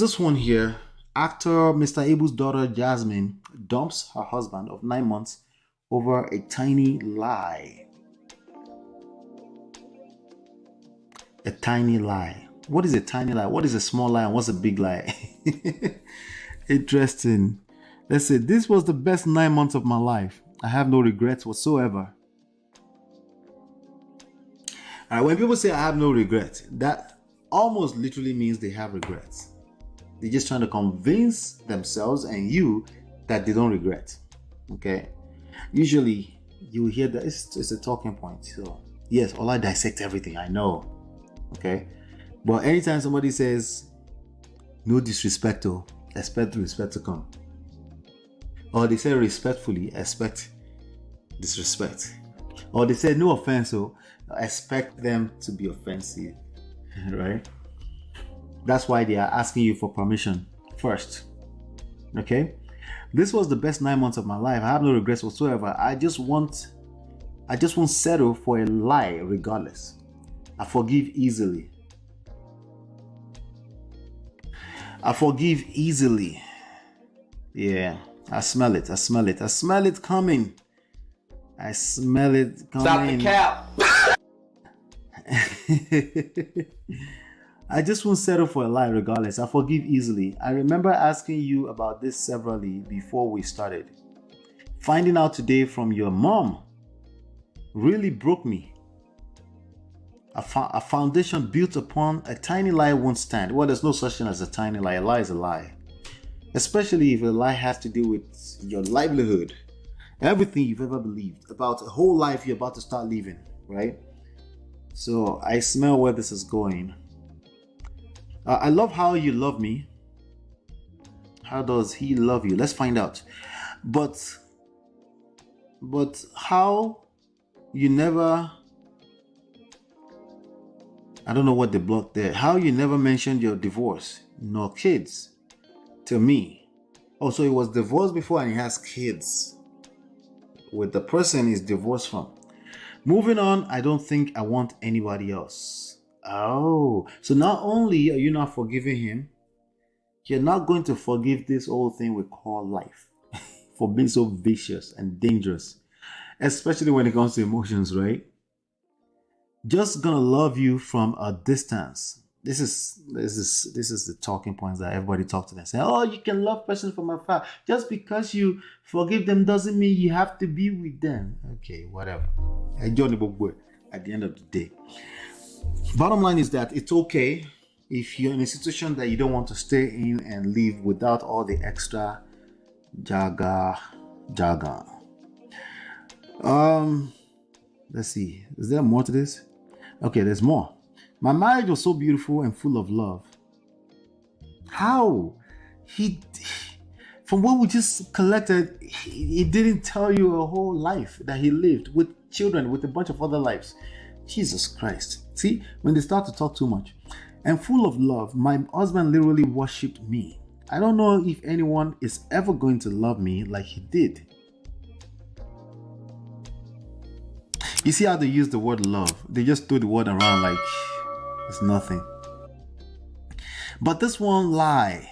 this one here. Actor Mr. IBU'S daughter Jasmine dumps her husband of 9 months over a tiny lie. A tiny lie. What is a tiny lie? What is a small lie and what's a big lie? Interesting. Let's say this was the best 9 months of my life. I have no regrets whatsoever. All right, when people say I have no regret, that almost literally means they have regrets. They're just trying to convince themselves and you that they don't regret. Okay? Usually, you hear that it's a talking point. So, yes, all I dissect everything, I know. Okay? But anytime somebody says, no disrespect, expect respect to come. Or they say respectfully, expect disrespect. Or they say no offense, expect them to be offensive. Right? That's why they are asking you for permission first. Okay? This was the best 9 months of my life. I have no regrets whatsoever. I just won't settle for a lie regardless. I forgive easily. I forgive easily. Yeah, I smell it. I smell it. I smell it coming. I smell it coming. Stop the cap. I just won't settle for a lie regardless. I forgive easily. I remember asking you about this severally before we started. Finding out today from your mom really broke me. A foundation built upon a tiny lie won't stand. Well, there's no such thing as a tiny lie. A lie is a lie. Especially if a lie has to do with your livelihood. Everything you've ever believed about a whole life you're about to start living, right? So I smell where this is going. I love how you love me. How does he love you? Let's find out. But how you never... I don't know what they blocked there. How you never mentioned your divorce, nor kids, to me. Oh, so he was divorced before and he has kids with the person he's divorced from. Moving on, I don't think I want anybody else. Oh, so not only are you not forgiving him, you're not going to forgive this old thing we call life for being so vicious and dangerous, especially when it comes to emotions, right? Just gonna love you from a distance. This is the talking points that everybody talks to them. Say, oh, you can love person from afar. Just because you forgive them doesn't mean you have to be with them. Okay, whatever. Enjoy the book at the end of the day. Bottom line is that it's okay if you're in a situation that you don't want to stay in and live without all the extra jaga. Let's see. Is there more to this? Okay, there's more. My marriage was so beautiful and full of love. How? From what we just collected, he didn't tell you a whole life that he lived with children, with a bunch of other lives. Jesus Christ. See, when they start to talk too much. And full of love, my husband literally worshipped me. I don't know if anyone is ever going to love me like he did. You see how they use the word love? They just throw the word around like it's nothing. But this one lie,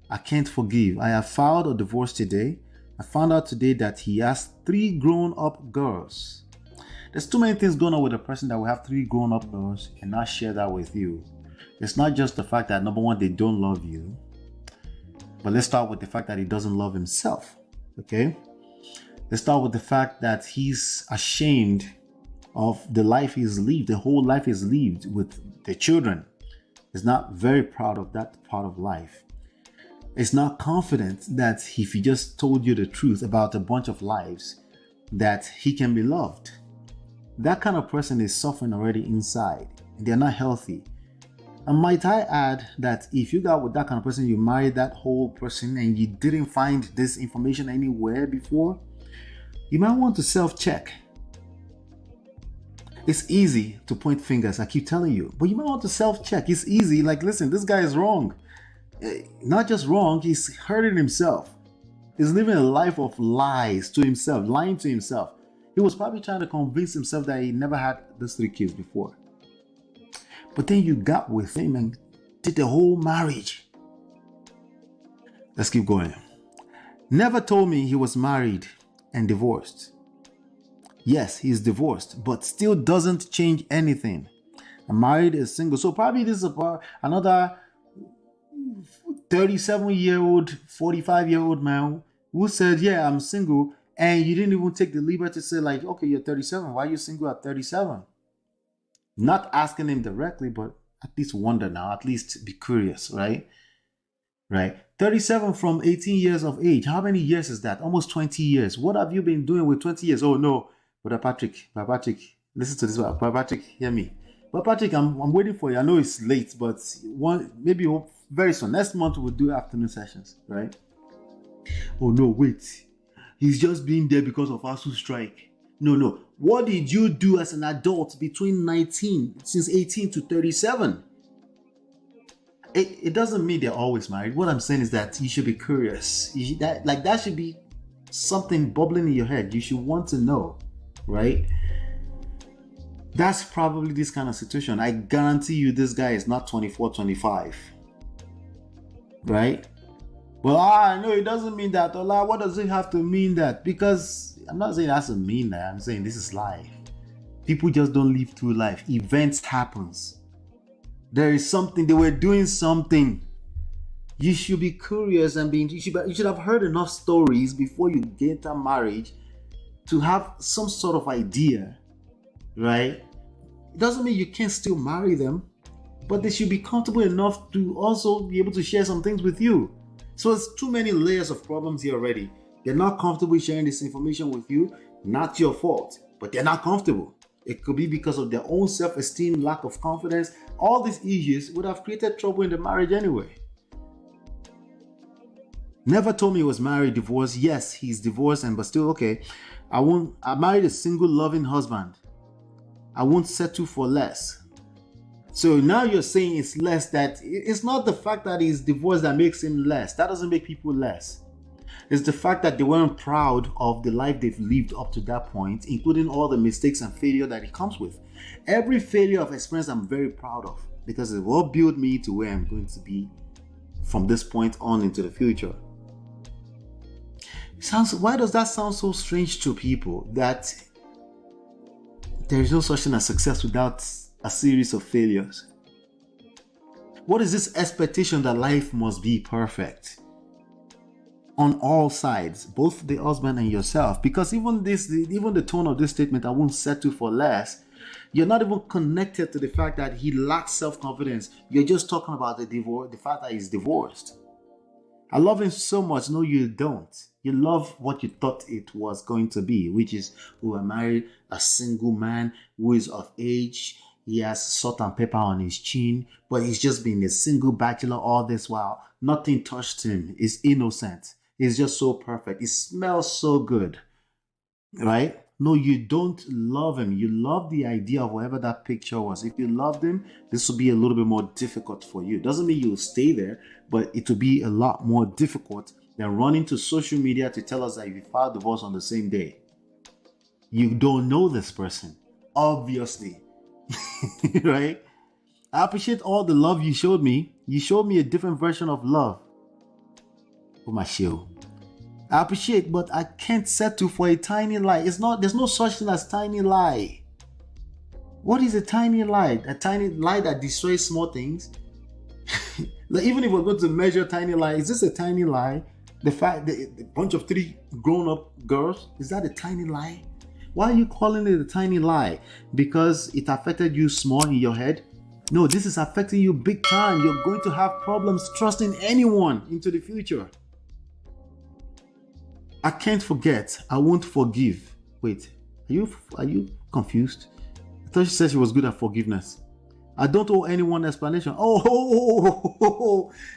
I can't forgive. I have filed a divorce today. I found out today that he has 3 grown-up girls. There's too many things going on with a person that will have 3 grown-up girls and not share that with you. It's not just the fact that, number one, they don't love you. But let's start with the fact that he doesn't love himself. Okay? Let's start with the fact that he's ashamed of the life he's lived, the whole life he's lived with the children. He's not very proud of that part of life. He's not confident that if he just told you the truth about a bunch of lives, that he can be loved. That kind of person is suffering already inside. They're not healthy. And might I add that if you got with that kind of person, you married that whole person and you didn't find this information anywhere before, you might want to self-check. It's easy to point fingers, I keep telling you, but you might want to self-check. It's easy, like, listen, this guy is wrong. Not just wrong, he's hurting himself. He's living a life of lies to himself, lying to himself. He was probably trying to convince himself that he never had those 3 kids before. But then you got with him and did the whole marriage. Let's keep going. Never told me he was married and divorced. Yes, he's divorced, but still doesn't change anything. I'm married, is single. So probably this is about another 37-year-old, 45-year-old man who said, yeah, I'm single. And you didn't even take the liberty to say, like, okay, you're 37. Why are you single at 37? Not asking him directly, but at least wonder now, at least be curious, right? Right. 37 from 18 years of age. How many years is that? Almost 20 years. What have you been doing with 20 years? Oh, no. Brother Patrick, listen to this one. Brother Patrick, hear me. Brother Patrick, I'm waiting for you. I know it's late, but maybe very soon. Next month we'll do afternoon sessions, right? Oh, no, wait. He's just being there because of ASU strike. No. What did you do as an adult between 18 to 37? It doesn't mean they're always married. What I'm saying is that you should be curious. That should be something bubbling in your head. You should want to know, right? That's probably this kind of situation. I guarantee you this guy is not 24, 25. Right? Well, no, it doesn't mean that. Allah, what does it have to mean that? Because I'm not saying it has to mean that. I'm saying this is life. People just don't live through life. Events happens. There is something, they were doing something. You should be curious and you should have heard enough stories before you get into marriage to have some sort of idea, right? It doesn't mean you can't still marry them, but they should be comfortable enough to also be able to share some things with you. So there's too many layers of problems here already. They're not comfortable sharing this information with you. Not your fault, but they're not comfortable. It could be because of their own self-esteem, lack of confidence. All these issues would have created trouble in the marriage anyway. Never told me he was married, divorced. Yes, he's divorced, but still okay. I married a single, loving husband. I won't settle for less. So now you're saying it's less. That it's not the fact that he's divorced that makes him less. That doesn't make people less. It's the fact that they weren't proud of the life they've lived up to that point, including all the mistakes and failure that it comes with. Every failure I've experienced, I'm very proud of, because it will build me to where I'm going to be from this point on into the future. Why does that sound so strange to people, that there is no such thing as success without a series of failures? What is this expectation that life must be perfect on all sides, both the husband and yourself? Because even the tone of this statement, I won't settle for less, you're not even connected to the fact that he lacks self-confidence. You're just talking about the fact that he's divorced. I love him so much. No, you don't. You love what you thought it was going to be, which is, who are married, a single man who is of age. He has salt and pepper on his chin, but he's just been a single bachelor all this while. Nothing touched him. He's innocent. He's just so perfect. He smells so good, right? No, you don't love him. You love the idea of whatever that picture was. If you loved him, this will be a little bit more difficult for you. Doesn't mean you'll stay there, but it will be a lot more difficult than running to social media to tell us that you filed divorce on the same day. You don't know this person, obviously, right? I appreciate all the love you showed me. You showed me a different version of love. Oh, my show. I appreciate, but I can't settle for a tiny lie. There's no such thing as tiny lie. What is a tiny lie? A tiny lie that destroys small things? Like, even if we're going to measure tiny lie, is this a tiny lie? The fact that a bunch of 3 grown-up girls, is that a tiny lie? Why are you calling it a tiny lie? Because it affected you small in your head? No, this is affecting you big time. You're going to have problems trusting anyone into the future. I can't forget. I won't forgive. Wait, are you confused? I thought she said she was good at forgiveness. I don't owe anyone explanation.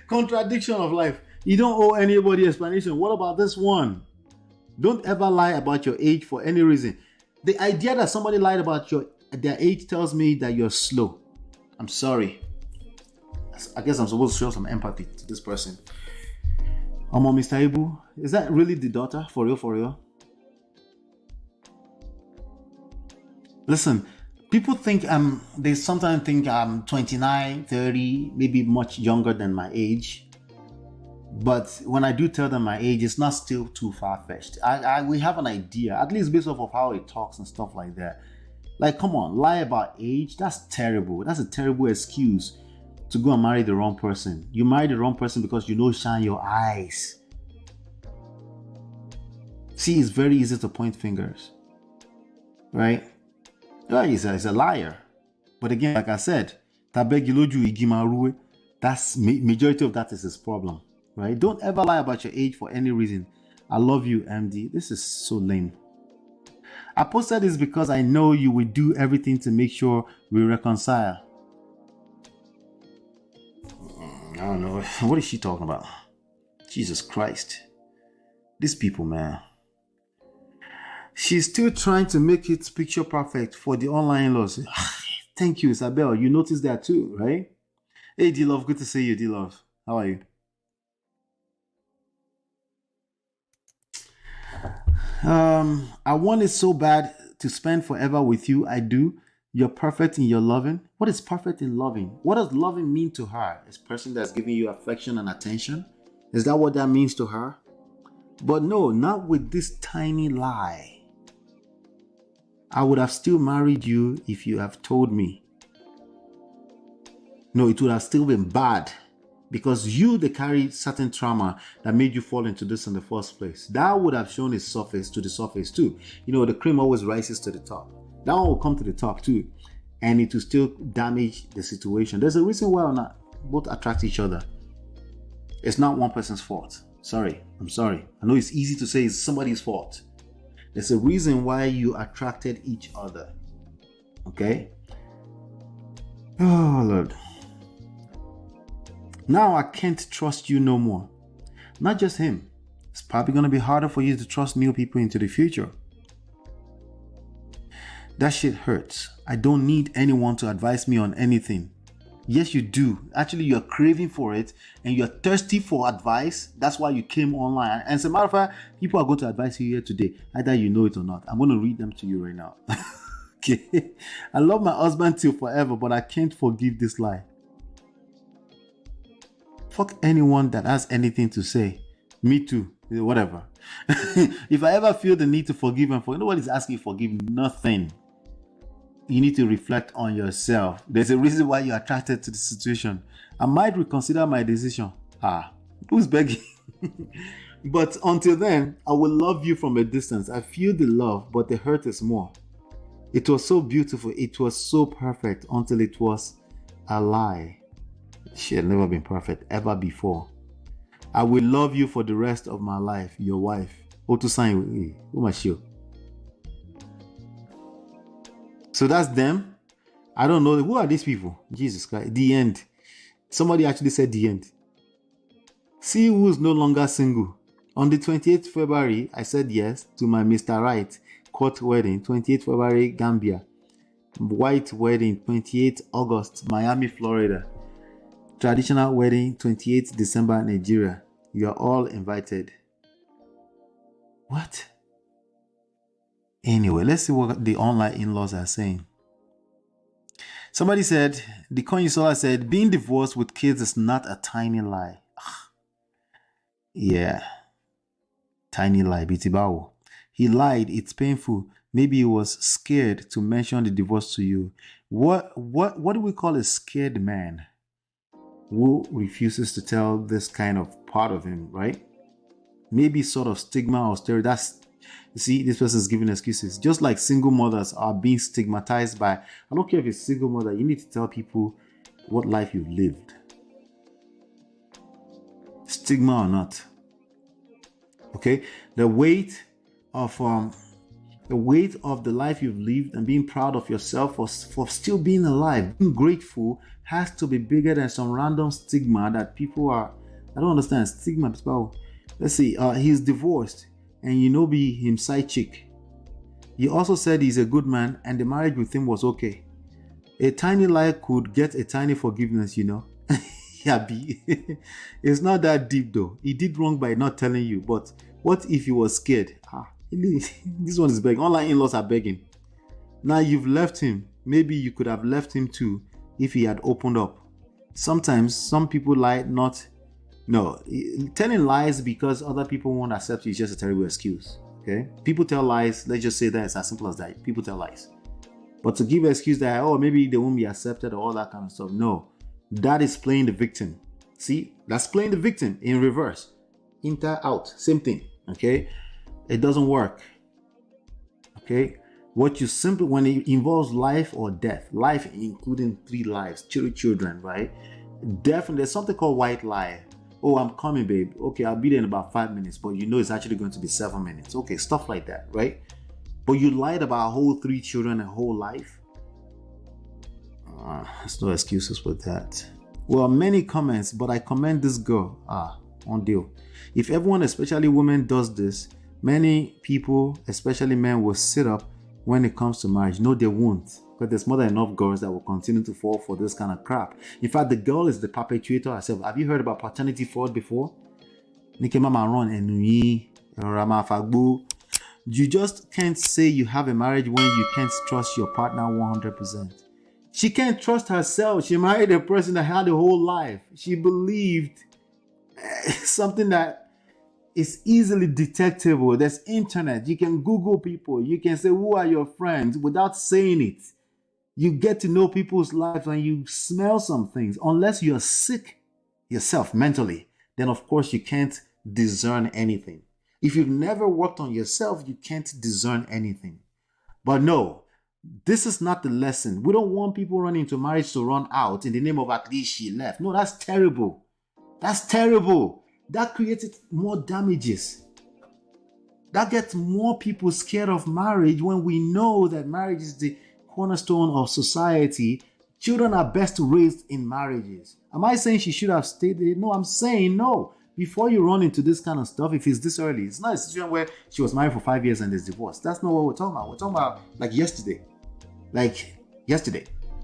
Contradiction of life. You don't owe anybody explanation. What about this one? Don't ever lie about your age for any reason. The idea that somebody lied about their age tells me that you're slow. I'm sorry. I guess I'm supposed to show some empathy to this person. Mr. Ibu, is that really the daughter? For real? Listen, people think they sometimes think I'm 29, 30, maybe much younger than my age. But when I do tell them my age, it's not still too far-fetched. We have an idea, at least based off of how it talks and stuff like that. Like, come on, lie about age? That's terrible. That's a terrible excuse to go and marry the wrong person. You marry the wrong person because you know shine your eyes. See, it's very easy to point fingers, right? Yeah, he's a liar. But again, like I said, that's majority of that is his problem, right? Don't ever lie about your age for any reason. I love you, MD. This is so lame. I posted this because I know you will do everything to make sure we reconcile. I don't know. What is she talking about? Jesus Christ. These people, man. She's still trying to make it picture perfect for the online in-laws. Thank you, Isabel. You noticed that too, right? Hey, D-Love. Good to see you, D-Love. How are you? I want it so bad to spend forever with you. I do. You're perfect in your loving. What is perfect in loving? What does loving mean to her? Is person that's giving you affection and attention? Is that what that means to her? But no, not with this tiny lie. I would have still married you if you have told me. No, it would have still been bad. Because they carried certain trauma that made you fall into this in the first place. That would have shown its surface to the surface too. You know, the cream always rises to the top. That one will come to the top too. And it will still damage the situation. There's a reason why we're not both attract each other. It's not one person's fault. Sorry. I'm sorry. I know it's easy to say it's somebody's fault. There's a reason why you attracted each other. Okay? Oh, Lord. Now I can't trust you no more. Not just him. It's probably going to be harder for you to trust new people into the future. That shit hurts. I don't need anyone to advise me on anything. Yes, you do. Actually, you're craving for it and you're thirsty for advice. That's why you came online. And as a matter of fact, people are going to advise you here today. Either you know it or not. I'm going to read them to you right now. Okay. I love my husband till forever, but I can't forgive this lie. Fuck anyone that has anything to say. Me too. Whatever. If I ever feel the need to forgive and forgive, nobody's asking you to forgive nothing. You need to reflect on yourself. There's a reason why you're attracted to the situation. I might reconsider my decision. Who's begging? But until then, I will love you from a distance. I feel the love, but the hurt is more. It was so beautiful. It was so perfect until it was a lie. She had never been perfect ever before. I will love you for the rest of my life. Your wife. Otusan, Umashio. So that's them. I don't know. Who are these people? Jesus Christ. The end. Somebody actually said the end. See who's no longer single. On the 28th February, I said yes to my Mr. Right court wedding. 28th February, Gambia. White wedding, 28th August, Miami, Florida. Traditional wedding, 28th December, Nigeria. You are all invited. What? Anyway, let's see what the online in-laws are saying. Somebody said, the Konyisola said, being divorced with kids is not a tiny lie. Yeah. Tiny lie, Bitibao. He lied, it's painful. Maybe he was scared to mention the divorce to you. What do we call a scared man who refuses to tell this kind of part of him, right? Maybe sort of stigma or stereotype. You see, this person is giving excuses. Just like single mothers are being stigmatized by, I don't care if it's single mother, you need to tell people what life you've lived. Stigma or not. Okay? The weight of the life you've lived and being proud of yourself for still being alive, being grateful, has to be bigger than some random stigma that people are, I don't understand, stigma. Let's see, he's divorced and be him side chick. He also said he's a good man and the marriage with him was okay. A tiny lie could get a tiny forgiveness, Yeah, B. It's not that deep though. He did wrong by not telling you, but what if he was scared? This one is begging. Online in-laws are begging. Now you've left him. Maybe you could have left him too if he had opened up. Sometimes some people lie not No, telling lies because other people won't accept you is just a terrible excuse. Okay, people tell lies. Let's just say that it's as simple as that. People tell lies, but to give an excuse that, oh, maybe they won't be accepted or all that kind of stuff. No, that is playing the victim. See, that's playing the victim in reverse. Inter out, same thing. Okay, it doesn't work. Okay, what you simply, when it involves life or death, life including 3 lives, children, right? Definitely, there's something called white lie. Oh, I'm coming, babe. Okay, I'll be there in about 5 minutes, but you know it's actually going to be 7 minutes. Okay, stuff like that, right? But you lied about a whole 3 children, a whole life. There's no excuses with that. Well, many comments, but I commend this girl. On deal. If everyone, especially women, does this, many people, especially men, will sit up when it comes to marriage. No, they won't. Because there's more than enough girls that will continue to fall for this kind of crap. In fact, the girl is the perpetuator herself. Have you heard about paternity fraud before? You just can't say you have a marriage when you can't trust your partner 100%. She can't trust herself. She married a person that had a whole life. She believed something that is easily detectable. There's internet. You can Google people. You can say, who are your friends without saying it. You get to know people's lives and you smell some things. Unless you're sick yourself mentally, then of course you can't discern anything. If you've never worked on yourself, you can't discern anything. But no, this is not the lesson. We don't want people running into marriage to run out in the name of at least she left. No, that's terrible. That's terrible. That created more damages. That gets more people scared of marriage when we know that marriage is the cornerstone of society. Children are best raised in marriages. Am I saying she should have stayed there? No, I'm saying no. Before you run into this kind of stuff, if it's this early, it's not a situation where she was married for 5 years and there's divorce. That's not what we're talking about. We're talking about like yesterday,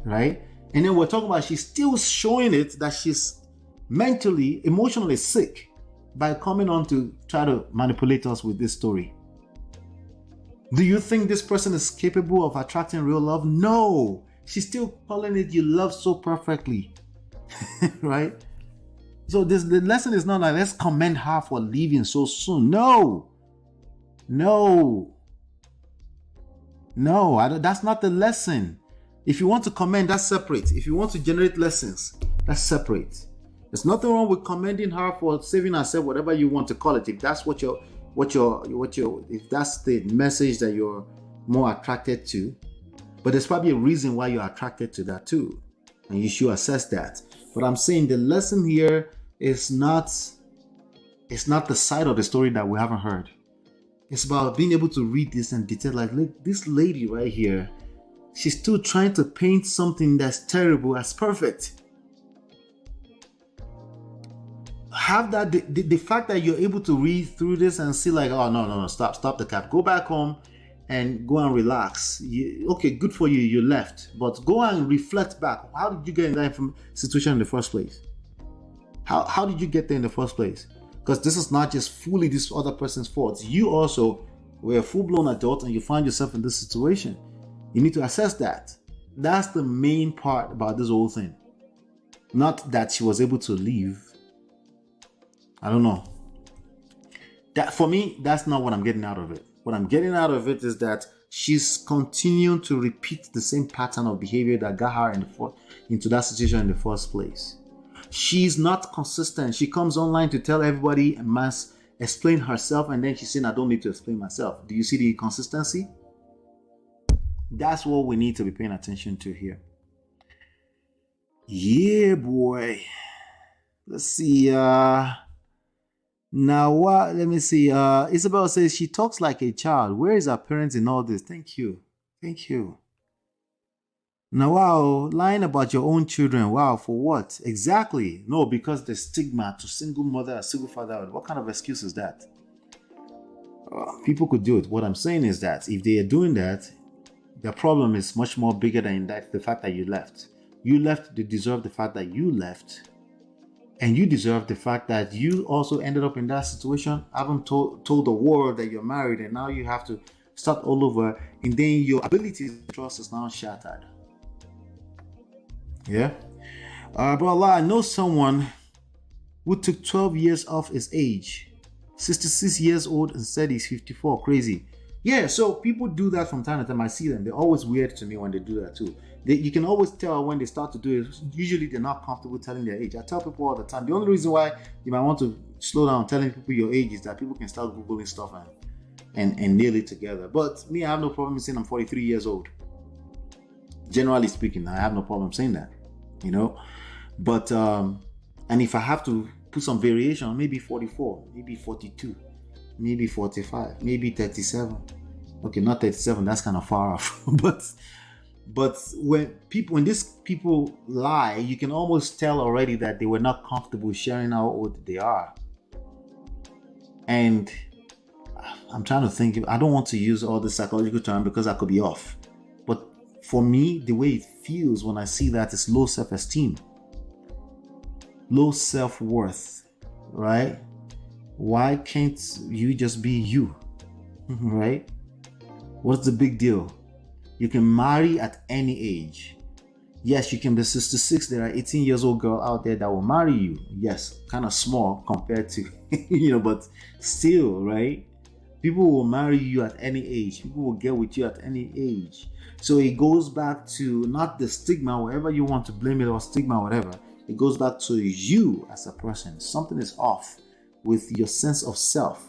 right? And then we're talking about she's still showing it that she's mentally, emotionally sick by coming on to try to manipulate us with this story. Do you think this person is capable of attracting real love? No. She's still calling it you love so perfectly. Right? So the lesson is not like let's commend her for leaving so soon. No. That's not the lesson. If you want to commend, that's separate. If you want to generate lessons, that's separate. There's nothing wrong with commending her for saving herself, whatever you want to call it. If that's if that's the message that you're more attracted to, but there's probably a reason why you're attracted to that too, and you should assess that. But I'm saying the lesson here is not the side of the story that we haven't heard. It's about being able to read this in detail. Like, look, this lady right here, she's still trying to paint something that's terrible as perfect. Have that the fact that you're able to read through this and see like, oh no, stop the cap, go back home and go and relax. Okay, good for you, you left, but go and reflect back. How did you get in that situation in the first place? How did you get there in the first place? Because this is not just fully this other person's fault. You also were a full-blown adult and you find yourself in this situation. You need to assess that. That's the main part about this whole thing. Not that she was able to leave. I don't know. That for me, that's not what I'm getting out of it. What I'm getting out of it is that she's continuing to repeat the same pattern of behavior that got her into that situation in the first place. She's not consistent. She comes online to tell everybody and must explain herself, and then she's saying, I don't need to explain myself. Do you see the inconsistency? That's what we need to be paying attention to here. Yeah, boy. Let's see. Now what? Let me see. Isabel says she talks like a child. Where is her parents in all this? Thank you. Now, wow, lying about your own children. Wow, for what? Exactly. No, because the stigma to single mother or single father. What kind of excuse is that? People could do it. What I'm saying is that if they are doing that, the problem is much more bigger than that. The fact that you left. You left. They deserve the fact that you left. And you deserve the fact that you also ended up in that situation, haven't told the world that you're married, and now you have to start all over, and then your ability to trust is now shattered. Yeah? But Allah, I know someone who took 12 years off his age. 66 years old and said he's 54. Crazy. Yeah, so people do that from time to time. I see them. They're always weird to me when they do that too. You can always tell when they start to do it. Usually they're not comfortable telling their age. I tell people all the time. The only reason why you might want to slow down telling people your age is that people can start Googling stuff and nail it together. But me, I have no problem saying I'm 43 years old. Generally speaking, I have no problem saying that, you know. But and if I have to put some variation, maybe 44, maybe 42, maybe 45, maybe 37. Okay, not 37, that's kind of far off. but when these people lie, you can almost tell already that they were not comfortable sharing how old they are. And I'm trying to think, I don't want to use all the psychological term because I could be off. But for me, the way it feels when I see that is low self-esteem, low self-worth, right? Why can't you just be you, right? What's the big deal? You can marry at any age. Yes, you can be 66. There are 18 years old girl out there that will marry you. Yes, kind of small compared to, but still, right? People will marry you at any age. People will get with you at any age. So it goes back to not the stigma, wherever you want to blame it, or stigma, whatever. It goes back to you as a person. Something is off with your sense of self,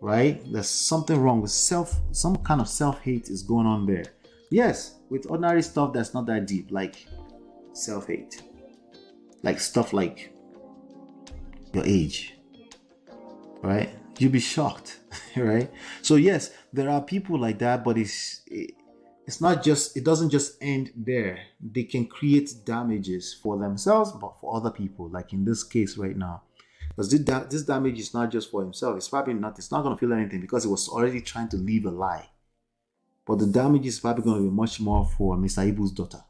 right? There's something wrong with some kind of self-hate is going on there. Yes, with ordinary stuff that's not that deep, like self-hate, like stuff like your age, right? You'll be shocked, right? So yes, there are people like that, but it's not just, it doesn't just end there. They can create damages for themselves, but for other people, like in this case right now. Because this damage is not just for himself. It's probably not, it's not going to feel anything because it was already trying to live a lie. But the damage is probably going to be much more for Mr. IBU'S daughter.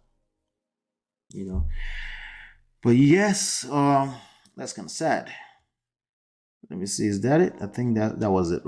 But yes, that's kind of sad. Let me see, is that it? I think that was it.